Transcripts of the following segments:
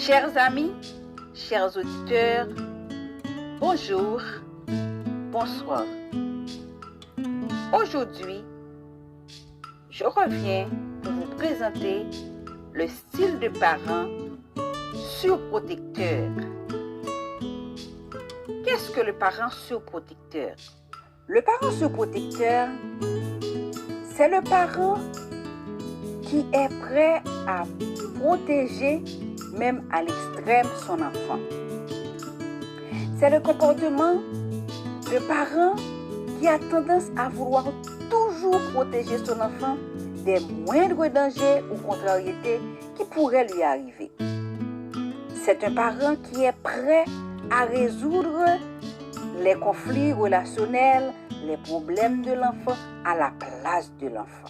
Chers amis, chers auditeurs, bonjour, bonsoir. Aujourd'hui, je reviens pour vous présenter le style de parent surprotecteur. Qu'est-ce que le parent surprotecteur? Le parent surprotecteur, c'est le parent qui est prêt à protéger même à l'extrême son enfant. C'est le comportement de parent qui a tendance à vouloir toujours protéger son enfant des moindres dangers ou contrariétés qui pourraient lui arriver. C'est un parent qui est prêt à résoudre les conflits relationnels, les problèmes de l'enfant à la place de l'enfant.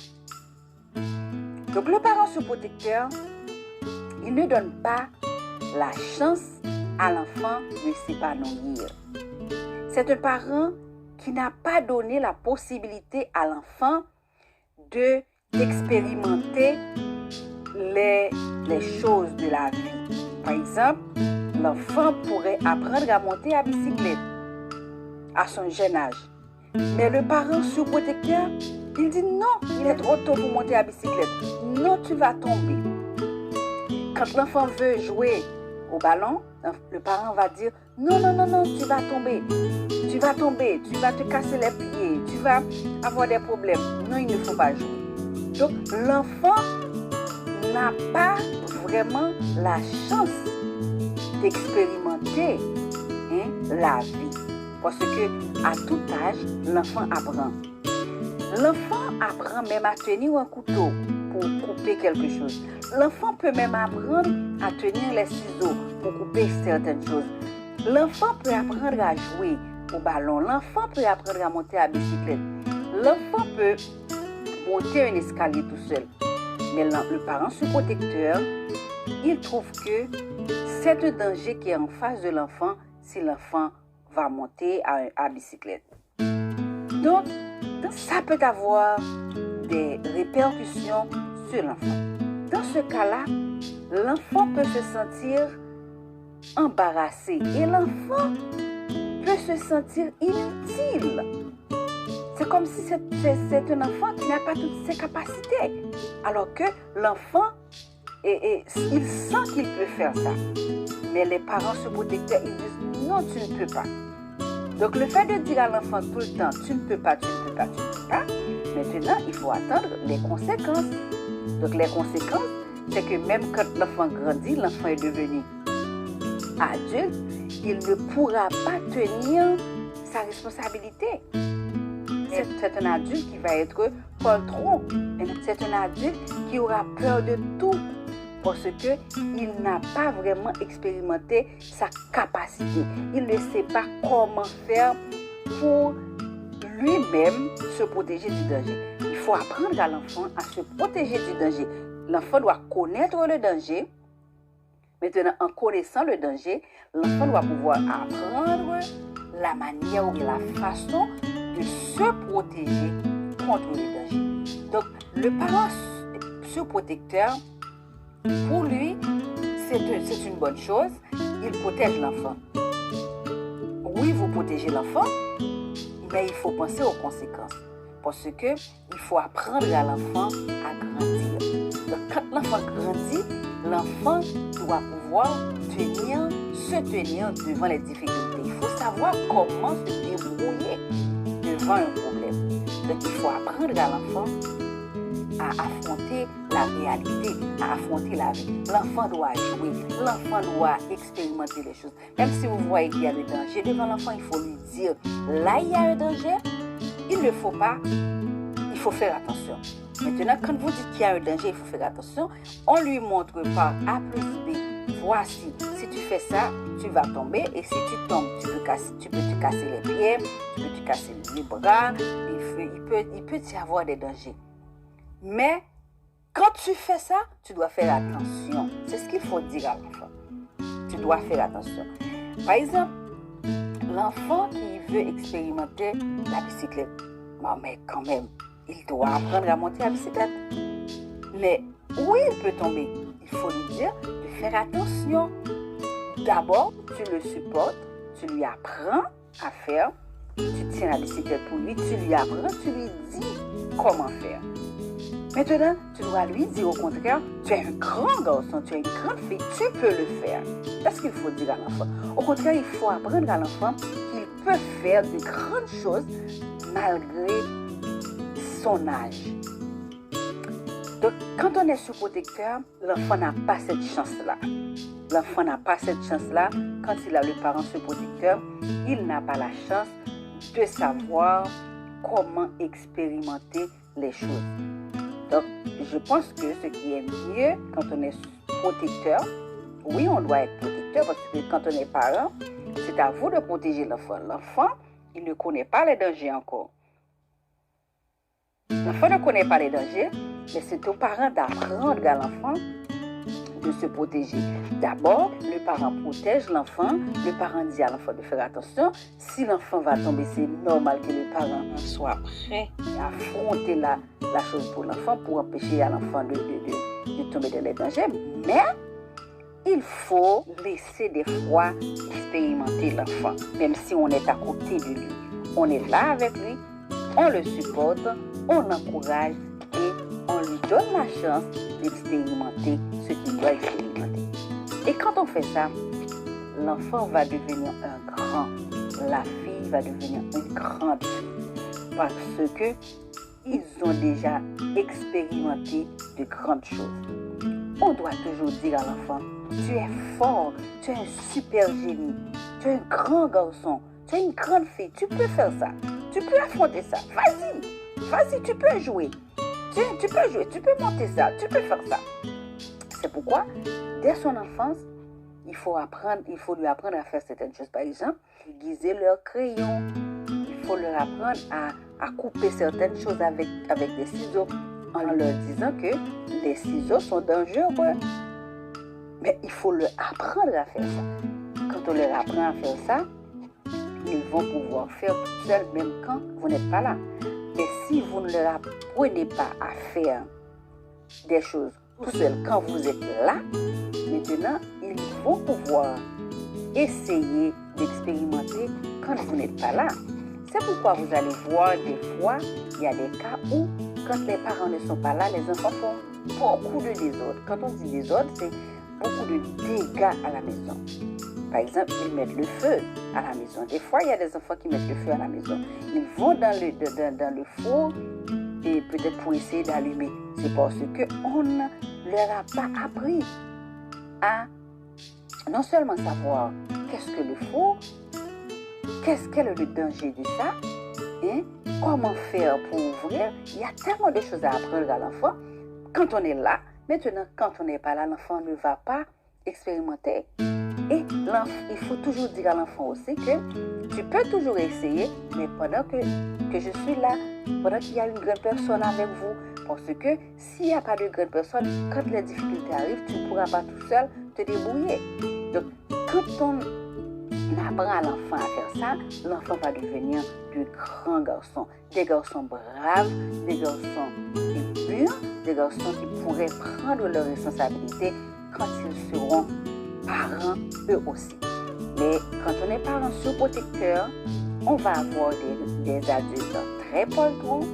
Donc le parent surprotecteur, il ne donne pas la chance à l'enfant de s'épanouir. C'est un parent qui n'a pas donné la possibilité à l'enfant d'expérimenter les choses de la vie. Par exemple, l'enfant pourrait apprendre à monter à bicyclette à son jeune âge. Mais le parent surprotecteur, il dit non, il est trop tôt pour monter à bicyclette. Non, tu vas tomber. Quand l'enfant veut jouer au ballon, le parent va dire non, tu vas tomber. Tu vas tomber, tu vas te casser les pieds, tu vas avoir des problèmes. Non, il ne faut pas jouer. Donc, l'enfant n'a pas vraiment la chance d'expérimenter la vie. Parce que à tout âge, l'enfant apprend. L'enfant apprend même à tenir un couteau pour couper quelque chose. L'enfant peut même apprendre à tenir les ciseaux pour couper certaines choses. L'enfant peut apprendre à jouer au ballon. L'enfant peut apprendre à monter à bicyclette. L'enfant peut monter un escalier tout seul. Mais le parent surprotecteur, il trouve que c'est un danger qui est en face de l'enfant si l'enfant va monter à bicyclette. Donc, ça peut avoir des répercussions sur l'enfant. Dans ce cas-là, l'enfant peut se sentir embarrassé et l'enfant peut se sentir inutile. C'est comme si c'est un enfant qui n'a pas toutes ses capacités. Alors que l'enfant, il sent qu'il peut faire ça. Mais les parents surprotecteurs, ils disent non, tu ne peux pas. Donc le fait de dire à l'enfant tout le temps, tu ne peux pas, maintenant il faut attendre les conséquences. Donc les conséquences, c'est que même quand l'enfant grandit, l'enfant est devenu adulte, il ne pourra pas tenir sa responsabilité. C'est un adulte qui va être poltron. C'est un adulte qui aura peur de tout parce qu'il n'a pas vraiment expérimenté sa capacité. Il ne sait pas comment faire pour lui-même se protéger du danger. Il faut apprendre à l'enfant à se protéger du danger. L'enfant doit connaître le danger. Maintenant, en connaissant le danger, l'enfant doit pouvoir apprendre la manière ou la façon de se protéger contre le danger. Donc, le parent surprotecteur, pour lui, c'est une bonne chose. Il protège l'enfant. Oui, vous protégez l'enfant, mais il faut penser aux conséquences. Parce que il faut apprendre à l'enfant à grandir. Donc, quand l'enfant grandit, l'enfant doit pouvoir se tenir devant les difficultés. Il faut savoir comment se débrouiller devant un problème. Donc, il faut apprendre à l'enfant à affronter la réalité, à affronter la vie. L'enfant doit jouer, l'enfant doit expérimenter les choses. Même si vous voyez qu'il y a des dangers devant l'enfant, il faut lui dire, là il y a un danger, il ne faut pas, il faut faire attention. Maintenant, quand vous dites qu'il y a un danger, il faut faire attention, on lui montre par A plus B, voici, si tu fais ça, tu vas tomber, et si tu tombes, tu peux te casser les pieds, tu peux te casser les bras, il peut y avoir des dangers. Mais quand tu fais ça, tu dois faire attention. C'est ce qu'il faut dire à l'enfant. Tu dois faire attention. Par exemple, l'enfant qui veut expérimenter la bicyclette, bon, mais quand même, il doit apprendre à monter à la bicyclette. Mais où il peut tomber, il faut lui dire de faire attention. D'abord, tu le supportes, tu lui apprends à faire, tu tiens la bicyclette pour lui, tu lui apprends, tu lui dis comment faire. Maintenant, tu dois lui dire au contraire, tu es un grand garçon, tu es une grande fille, tu peux le faire. C'est ce qu'il faut dire à l'enfant. Au contraire, il faut apprendre à l'enfant qu'il peut faire de grandes choses malgré son âge. Donc, quand on est surprotecteur, l'enfant n'a pas cette chance-là. L'enfant n'a pas cette chance-là. Quand il a le parent surprotecteur, il n'a pas la chance de savoir comment expérimenter les choses. Donc, je pense que ce qui est mieux quand on est protecteur, oui, on doit être protecteur parce que quand on est parent, c'est à vous de protéger l'enfant. L'enfant, il ne connaît pas les dangers encore. L'enfant ne connaît pas les dangers, mais c'est aux parents d'apprendre à l'enfant de se protéger. D'abord, le parent protège l'enfant, le parent dit à l'enfant de faire attention. Si l'enfant va tomber, c'est normal que le parent soit prêt à affronter la chose pour l'enfant, pour empêcher à l'enfant de tomber dans les dangers. Mais il faut laisser des fois expérimenter l'enfant, même si on est à côté de lui. On est là avec lui, on le supporte, on l'encourage et on lui donne la chance d'expérimenter ce qu'il doit expérimenter. Et quand on fait ça, l'enfant va devenir un grand, la fille va devenir une grande fille parce que ils ont déjà expérimenté de grandes choses. On doit toujours dire à l'enfant, tu es fort, tu es un super génie, tu es un grand garçon, tu es une grande fille, tu peux faire ça, tu peux affronter ça, vas-y, tu peux jouer. Tu peux jouer, tu peux monter ça, tu peux faire ça. C'est pourquoi, dès son enfance, il faut lui apprendre à faire certaines choses. Par exemple, aiguiser leur crayon. Il faut leur apprendre à couper certaines choses avec des ciseaux en leur disant que les ciseaux sont dangereux. Mais il faut leur apprendre à faire ça. Quand on leur apprend à faire ça, ils vont pouvoir faire tout seuls, même quand vous n'êtes pas là. Mais si vous ne leur apprenez pas à faire des choses tout seul quand vous êtes là, maintenant, ils vont pouvoir essayer d'expérimenter quand vous n'êtes pas là. C'est pourquoi vous allez voir des fois, il y a des cas où, quand les parents ne sont pas là, les enfants font beaucoup de désordre. Quand on dit désordre, c'est beaucoup de dégâts à la maison. Par exemple, ils mettent le feu à la maison. Des fois, il y a des enfants qui mettent le feu à la maison. Ils vont dans le four et peut-être pour essayer d'allumer. C'est parce qu'on ne leur a pas appris à non seulement savoir qu'est-ce que le four, quel est le danger de ça, hein, comment faire pour ouvrir. Il y a tellement de choses à apprendre à l'enfant quand on est là. Maintenant, quand on n'est pas là, l'enfant ne va pas expérimenter. Et il faut toujours dire à l'enfant aussi que tu peux toujours essayer, mais pendant que je suis là, pendant qu'il y a une grande personne avec vous. Parce que s'il n'y a pas de grande personne, quand les difficultés arrivent, tu ne pourras pas tout seul te débrouiller. Donc, quand on apprend à l'enfant à faire ça, l'enfant va devenir de grands garçons. Des garçons braves, des garçons purs, des garçons qui pourraient prendre leurs responsabilités quand ils seront parents eux aussi. Mais quand on est parent surprotecteur, on va avoir des adultes très poltrons,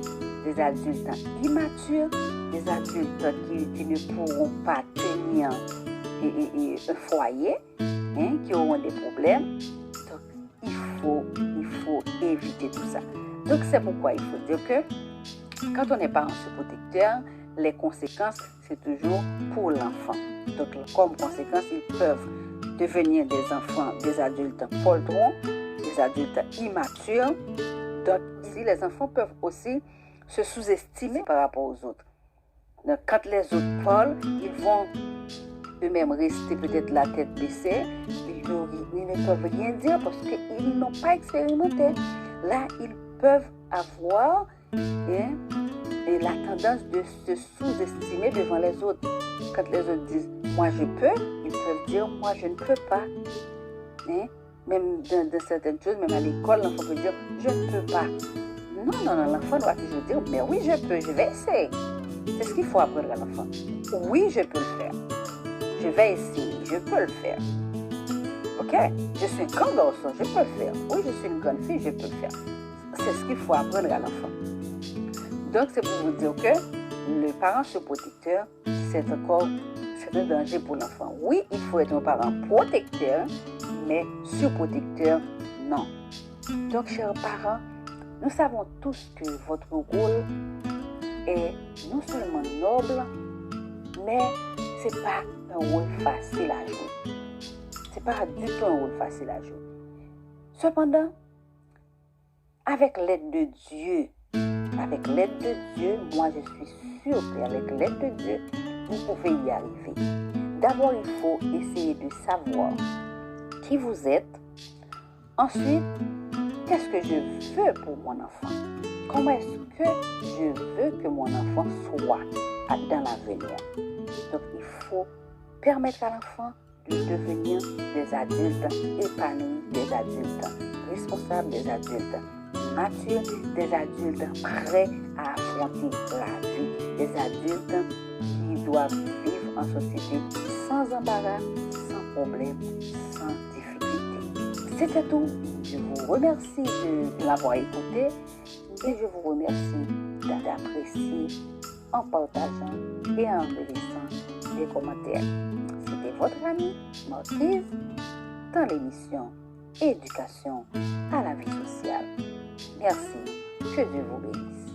des adultes immatures, des adultes qui ne pourront pas tenir un foyer, hein, qui auront des problèmes. Donc, il faut éviter tout ça. Donc, c'est pourquoi il faut dire que quand on est parent surprotecteur, les conséquences, c'est toujours pour l'enfant. Donc, comme conséquence, ils peuvent devenir des enfants, des adultes poltrons, des adultes immatures. Donc, ici, les enfants peuvent aussi se sous-estimer par rapport aux autres. Donc, quand les autres parlent, ils vont eux-mêmes rester peut-être la tête baissée. Ils ne peuvent rien dire parce qu'ils n'ont pas expérimenté. Là, ils peuvent avoir et la tendance de se sous-estimer devant les autres. Quand les autres disent « moi je peux », ils peuvent dire « moi je ne peux pas ». Même dans certaines choses, même à l'école, l'enfant peut dire « je ne peux pas ». Non, l'enfant doit toujours dire « mais oui je peux, je vais essayer ». C'est ce qu'il faut apprendre à l'enfant. Oui, je peux le faire. Je vais essayer, je peux le faire. Ok, je suis un grand garçon, je peux le faire. Oui, je suis une grande fille, je peux le faire. C'est ce qu'il faut apprendre à l'enfant. Donc, c'est pour vous dire que le parent surprotecteur, c'est un danger pour l'enfant. Oui, il faut être un parent protecteur, mais surprotecteur, non. Donc, chers parents, nous savons tous que votre rôle est non seulement noble, mais ce n'est pas un rôle facile à jouer. Ce n'est pas du tout un rôle facile à jouer. Cependant, avec l'aide de Dieu, moi je suis sûre qu'avec l'aide de Dieu, vous pouvez y arriver. D'abord, il faut essayer de savoir qui vous êtes. Ensuite, qu'est-ce que je veux pour mon enfant? Comment est-ce que je veux que mon enfant soit dans l'avenir? Donc, il faut permettre à l'enfant de devenir des adultes épanouis, des adultes responsables, des adultes matures, des adultes prêts à affronter la vie, des adultes qui doivent vivre en société sans embarras, sans problème, sans difficulté. C'était tout. Je vous remercie de m'avoir écouté et je vous remercie d'apprécier en partageant et en laissant des commentaires. C'était votre amie Marquise dans l'émission Éducation à la vie sociale. Merci. Que Dieu vous bénisse.